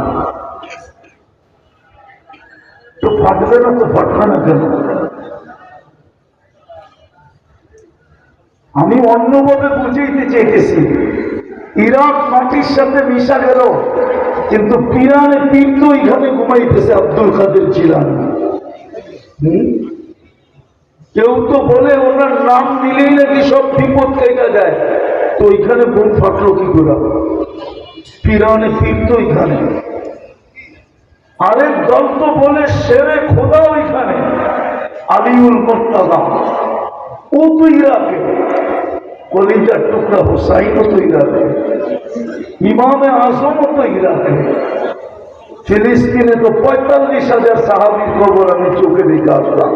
তো ফাটবে না, তো ফাটবে না কেন? আমি অন্যভাবে বুঝাইতে চাইতেছি, ইরাক মাটির সাথে মিশা গেল, কিন্তু পিরানে পীর তো এখানে ঘুমাইতেছে, আব্দুল কাদের জিলানী। কেউ তো বলে ওনার নাম নিলেই নাকি সব বিপদ কেটে যায়, তো ওইখানে বোম ফাটলো কি করে? পিরানে পীর তো এখানে। আরেক দল তো বলে শেরে খোদা ওইখানে, আলিউল মুর্তাজা, ও তো ইরাকে। কলিজার টুকরা হুসাইনও তো ইরাকে, ইমামে আজমও তো ইরাকে। ফিলিস্তিনে তো 45,000 সাহাবীর কবর আমি চোখে দেখে আসলাম,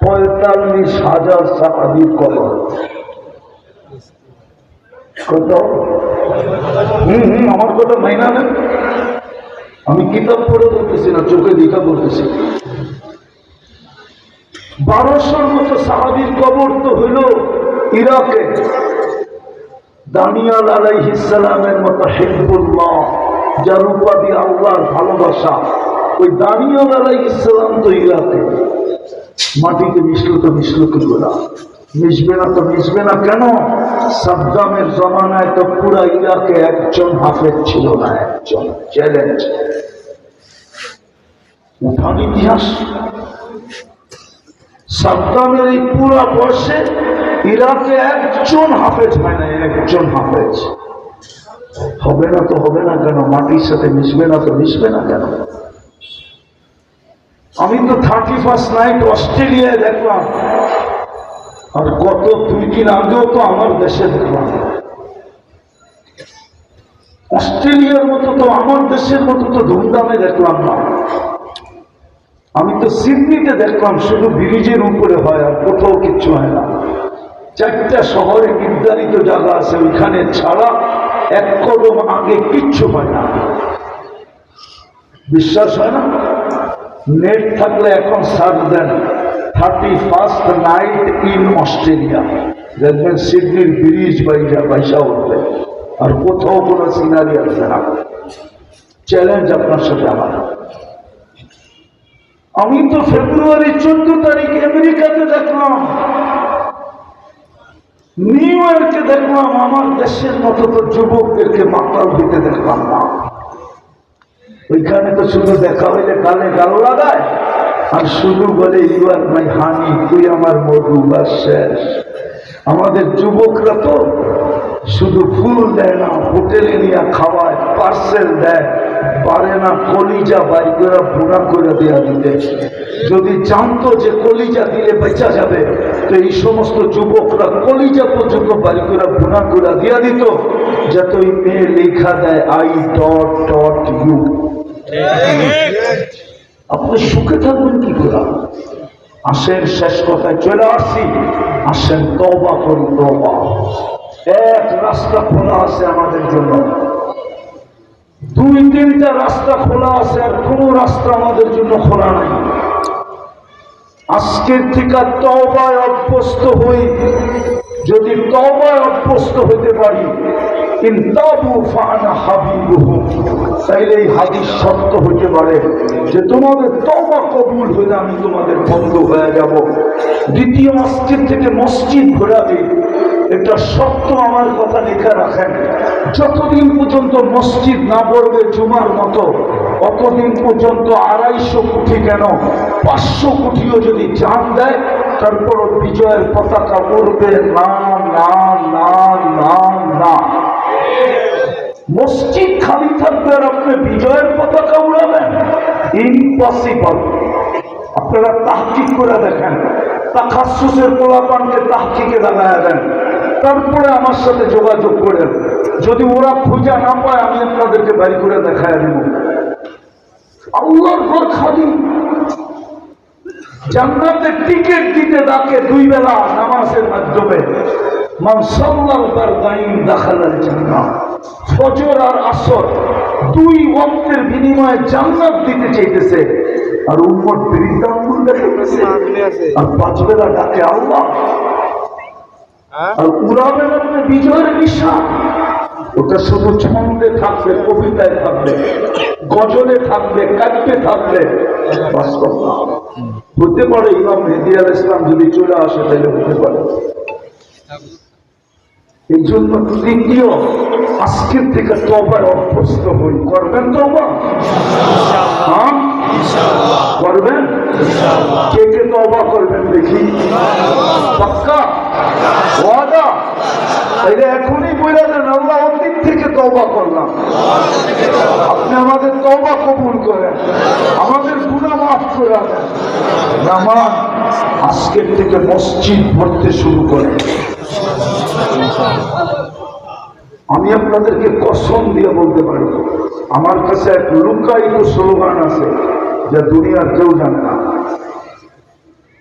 45,000 সাহাবীর কবর। কত? আমার কথা মাইনা নেন, আমি কিতাব পড়ে বলতেছি না, চোখে দেখা বলতেছি। 1200-র মতো সাহাবীর কবর তো হইল ইরাকে। দানিয়াল আলাইহিস সালামের মতো হিব্বুল্লাহ, যার উপাধি আল্লাহর ভালোবাসা, ওই দানিয়াল আলাইহিস সালাম তো ইরাকে। মাটিতে মিশলো তো মিশলো কি করে? মিশবে না তো মিশবে না কেন? সাদ্দামের জমানায় তো পুরা ইরাকে একজন হাফেজ ছিল না, একজন। চ্যালেঞ্জ, উঠান ইতিহাস। সাদ্দামের এই পুরা বয়সে ইরাকে একজন হাফেজ হয় না, একজন হাফেজ। হবে না তো হবে না কেন? মাটির সাথে মিশবে না তো মিশবে না কেন? আমি তো 31st নাইট অস্ট্রেলিয়ায় দেখলাম, আর গত 2 দিন আগেও তো আমার দেশে দেখলাম। অস্ট্রেলিয়ার মতো তো আমার দেশের মতো তো ধুমধামে দেখলাম না। আমি তো সিডনিতে দেখলাম শুধু ব্রিজের উপরে হয়, আর কোথাও কিচ্ছু হয় না। 4টা শহরে নির্ধারিত জায়গা আছে, ওইখানে ছাড়া 1 কদম আগে কিচ্ছু হয় না। বিশ্বাস হয় না? নেট থাকলে এখন সার্চ দেন 31st নাইট ইন অস্ট্রেলিয়া, দেখবেন সিডনির ব্রিজ বাইসা উঠবে, আর কোথাও কোনো সিনারি আছে না। চ্যালেঞ্জ আপনার সাথে আমার। আমি তো ফেব্রুয়ারি 14 তারিখ আমেরিকাতে দেখলাম, নিউ ইয়র্কে দেখলাম, আমার দেশের মতো তো যুবকদেরকে মাতাল দিতে দেখলাম না। ওইখানে তো শুধু দেখা হইলে গালে গাল লাগায়, আর শুধু বলে ইউ আর মাই হানি, তুই আমার মধু, বা শেষ। আমাদের যুবকরা তো শুধু ফুল দেয় না, হোটেলে নিয়ে খাওয়ায়, পার্সেল দেয়, পারে না কলিজা বাই করে ভুনা করে দেওয়া দিতে। যদি জানতো যে কলিজা দিলে বেঁচা যাবে, তো এই সমস্ত যুবকরা কলিজা পর্যন্ত বাড়ি করে ভুনা করে দেওয়া দিত, যাতে ওই মেয়ে লেখা দেয় I.U। আপনি সুখে থাকবেন কি করে? আসেন, শেষ কথায় চলে আসছি, আসেন তওবা করি, তওবা। এক রাস্তা খোলা আছে আমাদের জন্য, 2-3টা রাস্তা খোলা আছে, আর কোনো রাস্তা আমাদের জন্য খোলা নাই। আজকের থেকে তওবায় অভ্যস্ত হই। যদি তওবায় অভ্যস্ত হইতে পারি, ইনতাবু ফাআনা হাবিবুহুম, তাইলে এই হাদিস সত্য হইতে পারে যে তোমাদের তওবা কবুল হইলে আমি তোমাদের বন্ধু হয়ে যাব। দ্বিতীয়, আজকের থেকে মসজিদ ঘোরাবে, এটা সত্য। আমার কথা লিখে রাখেন, যতদিন পর্যন্ত মসজিদ না পড়বে জুমার মতো, অতদিন পর্যন্ত 250 কোটি কেন 500 কোটিও যদি জান দেয়, তারপর বিজয়ের পতাকা উড়বে না, না, না, না, না। মসজিদ খালি থাকবে আর আপনি বিজয়ের পতাকা উড়াবেন? ইম্পসিবল। আপনারা তাহকিক করে দেখেন, তাখাসসুসের পোলাপানকে তাহকিকে লাগায়া দেন, তারপরে আমার সাথে যোগাযোগ করেন। যদি ওরা খুঁজে না পায়, আমি আপনাদেরকে বাড়ি করে দেখায় দেব। আল্লাহর ঘর খালি, জান্নাতের টিকিট দিতে ডাকে 2 বেলা নামাজের মাধ্যমে। মান সাল্লাল বারদাইন দাখালাল জান্নাহ। ফজর আর আসর 2 ওয়াক্তের বিনিময়ে জান্নাত দিতে চাইতেছে, আর উম্মত বৃদ্ধাঙ্গুল দেখাইতেছে, আর 5 বেলা ডাকে আল্লাহ। আর উড়াবেন আপনি বিজয়ের নিশান। ওটা শুধু ছন্দে থাকবে, কবিতায় থাকবে, গজলে থাকবে, কাব্যে থাকবে, বাস্তব না। হতে পারে ইমাম মেহেদী আলাইহিস সালাম যদি চলে আসে, তাহলে হতে পারে। এই জন্য তৃতীয়, আজকের থেকে তওবায় অভ্যস্ত হই। করবেন তওবা? হ্যাঁ, করবেন? কে কে তওবা করবেন দেখি? পাক্কা ওয়াদা? তাইলে এখনই বলে দেন, আল্লাহ অতীত থেকে তওবা করলাম, আপনি আমাদের তওবা কবুল করেন, আমাদের গুনাহ মাফ করে দেন। নামাজ আজকের থেকে মসজিদ ভরতে শুরু করেন। আমি আপনাদেরকে কসম দিয়ে বলতে পারি, আমার কাছে এক লুকায়িত স্লোগান আছে, যা দুনিয়ার কেউ জানে না।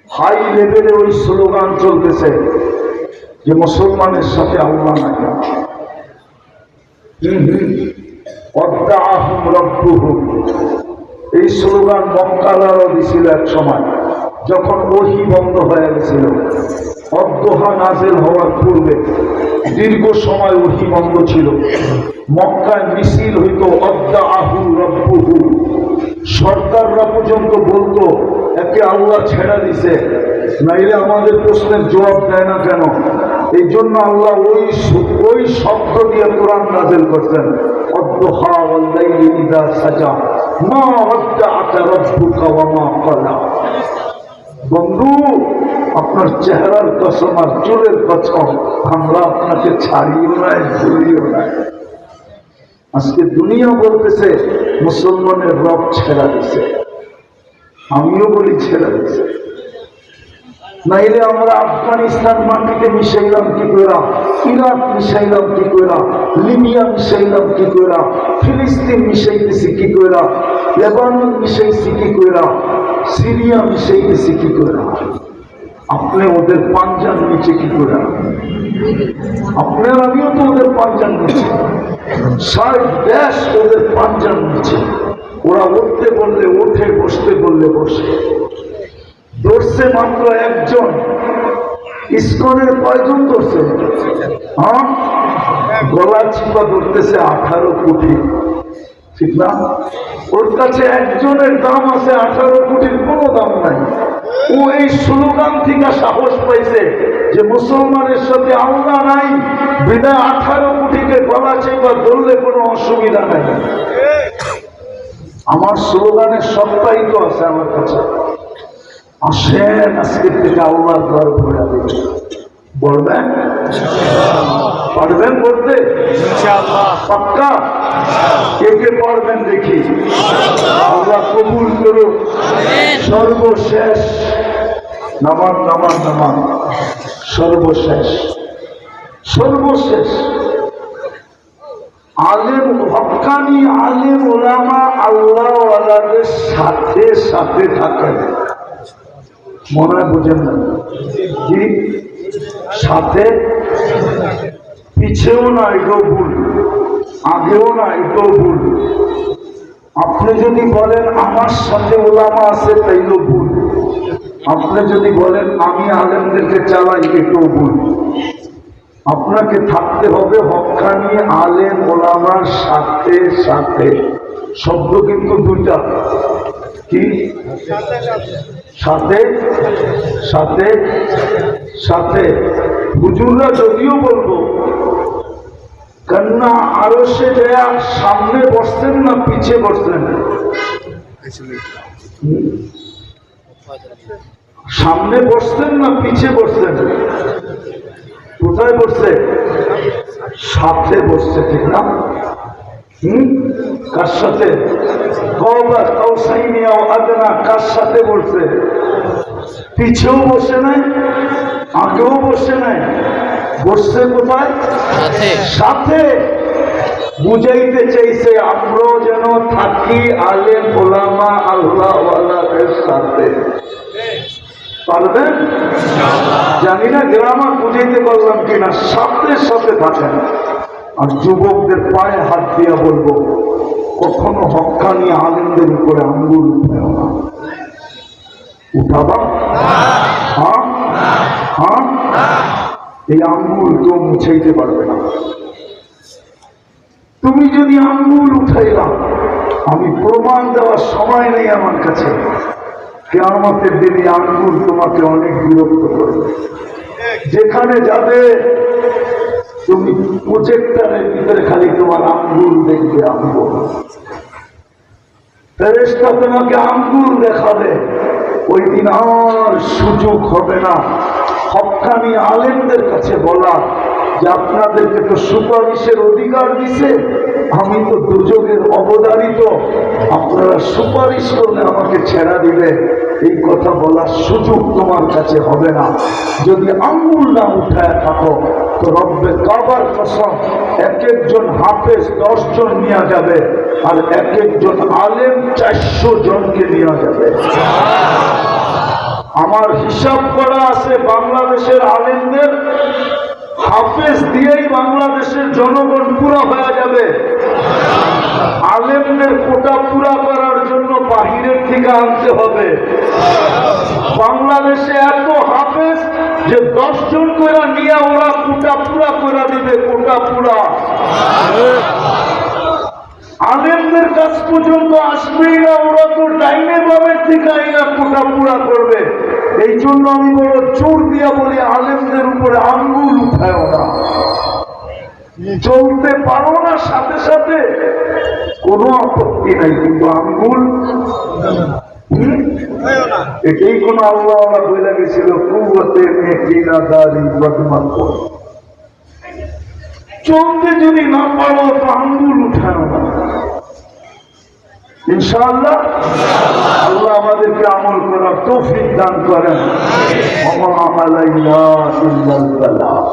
হাই লেভেলে ওই স্লোগান চলতেছে যে মুসলমানের সাথে আল্লাহ নাই। ওয়াদ্দাআহুম রাব্বুহুম, এই স্লোগান মক্কালারও দিছিল এক সময়, যখন ওহী বন্ধ হয়ে গেছিল। অদ্দোহা নাজেল হওয়ার পূর্বে দীর্ঘ সময় ওহী বন্ধ ছিল। মক্কায় মিছিল হইতো ওয়াদ্দাআহু রাব্বুহু, সরকাররা পর্যন্ত বলতো একে আল্লাহ ছেড়া দিছে, নাইলে আমাদের প্রশ্নের জবাব দেয় না কেন। এই জন্য আল্লাহ ওই শব্দ দিয়ে কোরআন নাযিল করতেন, ওয়াদ্দুহা ওয়াল লাইলি ইযা সাজা মা ওয়াদ্দাআকা রাব্বুকা ওয়া মা ক্বালা। বন্ধু, আপনার চেহারার কসম আর চুলের কসম, আমরা আপনাকে ছাড়িও নাই, ভুলিও নাই। আজকে দুনিয়া বলতেছে মুসলমানের রব ছেড়া দিছে, আমিও বলি ছেড়া দিছে। নাইলে আমরা আফগানিস্তান মাটিতে মিশাইলাম কি কইরা, ইরাক মিশাইলাম কি কইরা, লিবিয়া মিশাইলাম কি কইরা, ফিলিস্তিন মিশাইতেছি কি কইরা, লেবানন মিশাইছি কি কইরা, সিরিয়া মিশাইতেছি কি কইরা। আপনি ওদের পাঞ্জার নিচে কি কইরা? আপনার আমিও তো ওদের পাঞ্জার নিচে, ৬০ দেশ ওদের পাঞ্জার নিচে। ওরা উঠতে বললে ওঠে, বসতে বললে বসে। ধরছে মাত্র একজন, ইসকনের কয়জন ধরছে? হ্যাঁ, গলা চিপা ধরতেছে 18 কোটি, ঠিক না? ওর কাছে একজনের দাম আছে, 18 কোটির কোনো দাম নাই। ও এই স্লোগান থেকে সাহস পাইছে যে মুসলমানের সাথে আল্লাহ নাই, বিদায় 18 কোটিকে গলা চেপা ধরলে কোনো অসুবিধা নাই। আমার স্লোগানের সবটাই তো আছে আমার কাছে। আসেন আজকের থেকে আল্লাহর ঘর ঘোরা দেবে, বলবেন? পারবেন বলতে? পাক্কা? কে কে পারবেন দেখি? আল্লাহ কবুল করুন। সর্বশেষ নামান নামান নামান, সর্বশেষ সর্বশেষ আলেম, হক্কানি আলেম ওলামা আল্লাহওয়ালাদের সাথে সাথে থাকেন। মনে হয় বুঝেন না কি? সাথে পিছেও না, এটাও ভুল, আগেও না, এটাও ভুল। আপনি যদি বলেন আমার সাথে ওলামা আছে, তাইলেও ভুল। আপনি যদি বলেন আমি আলেমদেরকে চালাই, এটাও ভুল। আপনাকে থাকতে হবে হক্কানি আলেম ওলামার সাথে সাথে। শব্দ কিন্তু দুইটা, কি? সাথে সাথে সাথে। হুজুররা যদিও বলবো কন্যা আরো সে দেয়া সামনে বসতেন না পিছে বসতেন? সামনে বসতেন না পিছে বসতেন? কোথায় বসছে? সাথে বসছে, ঠিক না? কার সাথে? কার সাথে বসছে? পিছেও বসে নাই, আগেও বসে নাই, বসছে কোথায়? সাথে। বুঝাইতে চাইছে আমরাও যেন থাকি আলেম ওলামা আল্লাহওয়ালাদের সাথে। পারবেন? জানি না গ্রামার বুঝাইতে পারলাম কিনা। সাথে সাথে থাকেন। আর যুবকদের পায়ে হাত দিয়া বলবো, কখনো হক্কানি আলেমদের উপরে আঙ্গুল উঠায় না। উঠাবা? হ্যাঁ হ্যাঁ, এই আঙ্গুল কেউ মুছাইতে পারবে না। তুমি যদি আঙ্গুল উঠাইলা, আমি প্রমাণ দেওয়ার সময় নেই আমার কাছে, কিয়ামতের দিনে আঙ্গুল তোমাকে অনেক বিরক্ত করবে। যেখানে যাবে তুমি প্রজেক্টরের ভিতরে খালি তোমার আঙ্গুল দেখবে, আঙ্গুল। ফেরেশতা তোমাকে আঙ্গুল দেখাবে। ওই দিন আর সুযোগ হবে না হক্কানি আলেমদের কাছে বলা যে আপনাদেরকে তো সুপারিশের অধিকার দিছে, আমি তো দুযোগের অবদারিত, আপনারা সুপারিশ করলে আমাকে ছেড়া দিবে। এই কথা বলার সুযোগ তোমার কাছে হবে না। যদি আঙ্গুল না উঠায় থাকো তো রব্বে কাবার কসম, এক একজন হাফেজ 10 জন নিয়ে যাবে, আর এক একজন আলেম 400 জনকে নিয়ে যাবে। আমার হিসাব করা আছে বাংলাদেশের আলেমদের হাফেজ দিয়েই বাংলাদেশের জনগণ পুরা হয়ে যাবে। আলেমদের কোটা পুরা করার জন্য বাহিরের থেকে আনতে হবে। বাংলাদেশে এত হাফেজ যে 10 জন করে নিয়ে ওরা কোটা পুরা করে দিবে, কোটা পুরা। আলেমদের কাছ পর্যন্ত আসবেই না, ওরা তো ডাইনে বামের থেকে আইনা কোটা পুরা করবে। এই জন্য আমি বড় জোর দিয়া বলি, আলেমদের উপরে আঙ্গুল উঠায় ওরা। চলতে পারো না সাথে সাথে কোনো আপত্তি নাই, কিন্তু আঙ্গুল এটাই কোন আল্লাহ বলে গেছিল, কুওয়াতে নেকিনাদারি বদমান কর। চলতে যদি না পারো তো আঙ্গুল উঠানো না। ইনশাআল্লাহ আল্লাহ আমাদেরকে আমল করার তৌফিক দান করেন। ওয়া মা আলাইনা ইল্লাল বালাগ।